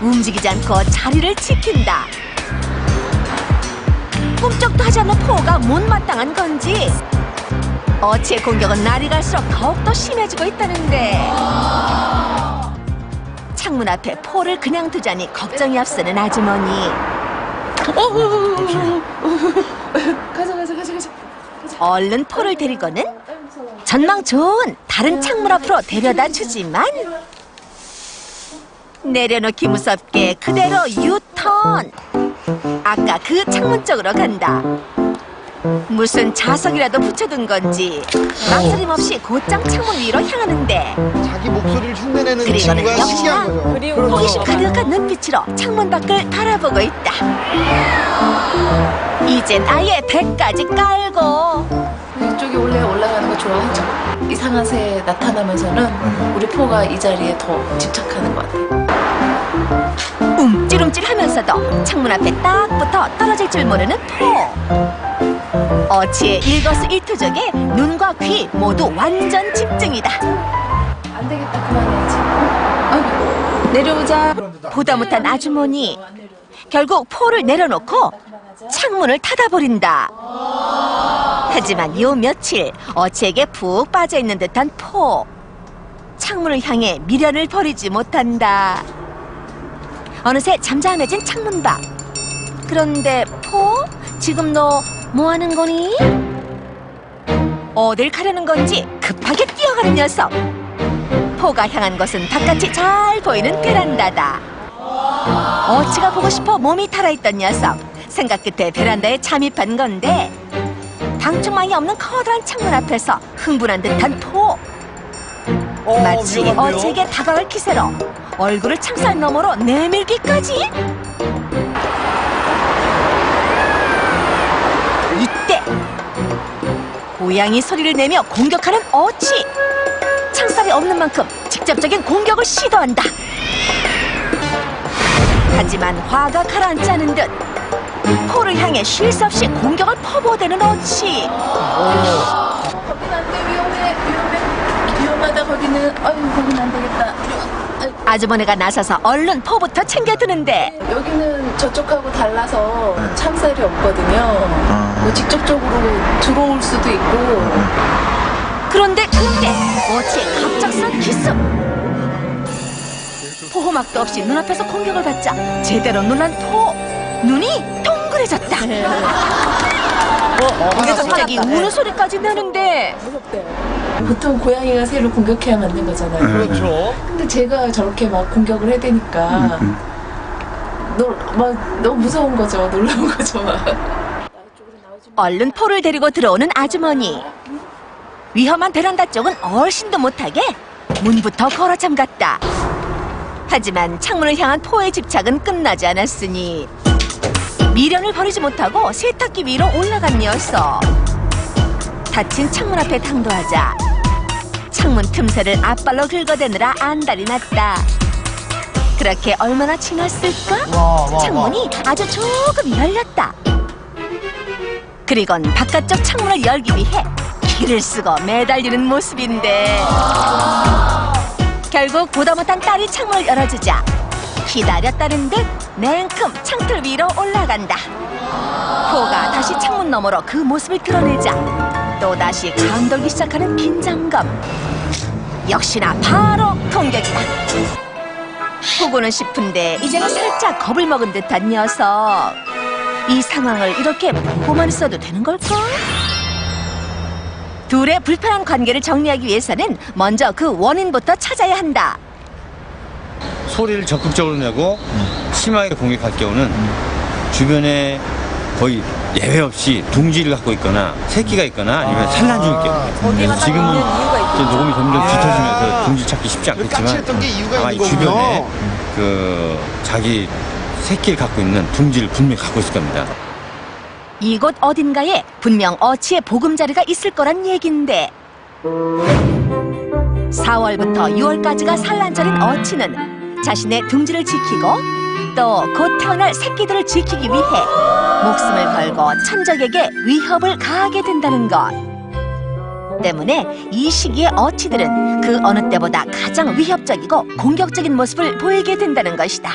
움직이지 않고 자리를 지킨다. 꿈쩍도 하지 않는 포가 못마땅한 건지 어치의 공격은 날이 갈수록 더욱더 심해지고 있다는데, 창문 앞에 포를 그냥 두자니 걱정이 앞서는 아주머니. 가자. 얼른 포를 데리고는 전망 좋은 다른 창문 앞으로 데려다 주지만 내려놓기 무섭게 그대로 유턴. 아까 그 창문 쪽으로 간다. 무슨 자석이라도 붙여둔 건지 망설임 없이 곧장 창문 위로 향하는데, 자기 목소리를 흉내내는 그리고는 친구가 신기한 거죠. 역시나 호기심 가득한 눈빛으로 창문 밖을 바라보고 있다. 이젠 아예 배까지 깔고. 이쪽이 원래 올라가는 거 좋아하죠. 이상한 새 나타나면서는 우리 포가 이 자리에 더 집착하는 것 같아요. 움찔움찔하면서도 창문 앞에 딱 붙어 떨어질 줄 모르는 포. 어치의 일거수일투족에 눈과 귀 모두 완전 집중이다. 안 되겠다, 그만해야지. 아이고, 내려오자. 보다 못한 아주머니, 결국 포를 내려놓고 창문을 닫아버린다. 하지만 요 며칠 어치에게 푹 빠져있는 듯한 포. 창문을 향해 미련을 버리지 못한다. 어느새 잠잠해진 창문 밖. 그런데 포? 지금 너 뭐하는 거니? 어딜 가려는 건지 급하게 뛰어가는 녀석. 포가 향한 것은 바깥이 잘 보이는 베란다다. 어치가 보고 싶어 몸이 달아있던 녀석. 생각 끝에 베란다에 잠입한 건데, 방충망이 없는 커다란 창문 앞에서 흥분한 듯한 포. 마치 어치에게 다가갈 기세로 얼굴을 창살 너머로 내밀기까지. 이때 고양이 소리를 내며 공격하는 어치. 창살이 없는 만큼 직접적인 공격을 시도한다. 하지만 화가 가라앉지 않은 듯 포를 향해 쉴 새 없이 공격을 퍼부어대는 어치. 거긴 안 돼, 위험하다, 거기는. 아유, 거긴 안 되겠다. 아주머니가 나서서 얼른 포부터 챙겨드는데, 여기는 저쪽하고 달라서 창살이 없거든요. 뭐 직접적으로 들어올 수도 있고. 그런데 그때 어치의 갑작스런 기습. 포호막도 없이 눈앞에서 공격을 받자 제대로 놀란 포. 눈이 동그래졌다. 갑자기 우는 소리까지 나는데, 무섭대. 보통 고양이가 새를 공격해야 맞는 거잖아요. 그렇죠. 근데 제가 저렇게 막 공격을 해대니까 너무 무서운 거죠. 놀라운 거죠. 막. 얼른 포를 데리고 들어오는 아주머니. 위험한 베란다 쪽은 얼씬도 못하게 문부터 걸어 잠갔다. 하지만 창문을 향한 포의 집착은 끝나지 않았으니 미련을 버리지 못하고 세탁기 위로 올라간 녀석. 닫힌 창문 앞에 당도하자 창문 틈새를 앞발로 긁어대느라 안달이 났다. 그렇게 얼마나 지났을까? 창문이 아주 조금 열렸다. 그리곤 바깥쪽 창문을 열기 위해 기를 쓰고 매달리는 모습인데, 결국 보다 못한 딸이 창문을 열어주자 기다렸다는 듯 냉큼 창틀 위로 올라간다. 포가 다시 창문 너머로 그 모습을 드러내자 또다시 감돌기 시작하는 긴장감. 역시나 바로 공격이다. 보고는 싶은데 이제는 살짝 겁을 먹은 듯한 녀석. 이 상황을 이렇게 보고만 있어도 되는 걸까? 둘의 불편한 관계를 정리하기 위해서는 먼저 그 원인부터 찾아야 한다. 소리를 적극적으로 내고 심하게 공격할 경우는 주변에 거의 예외 없이 둥지를 갖고 있거나 새끼가 있거나 아니면 산란중일 경우. 그래서 지금은 녹음이 점점 짙어지면서 둥지 찾기 쉽지 않겠지만 까칠했던 게 이유가 아마 있는 이 주변에 거군요. 그 자기 새끼를 갖고 있는 둥지를 분명히 갖고 있을 겁니다. 이곳 어딘가에 분명 어치의 보금자리가 있을 거란 얘긴데, 4월부터 6월까지가 산란절인 어치는 자신의 둥지를 지키고 또 곧 태어날 새끼들을 지키기 위해 목숨을 걸고 천적에게 위협을 가하게 된다는 것 때문에 이 시기에 어치들은 그 어느 때보다 가장 위협적이고 공격적인 모습을 보이게 된다는 것이다.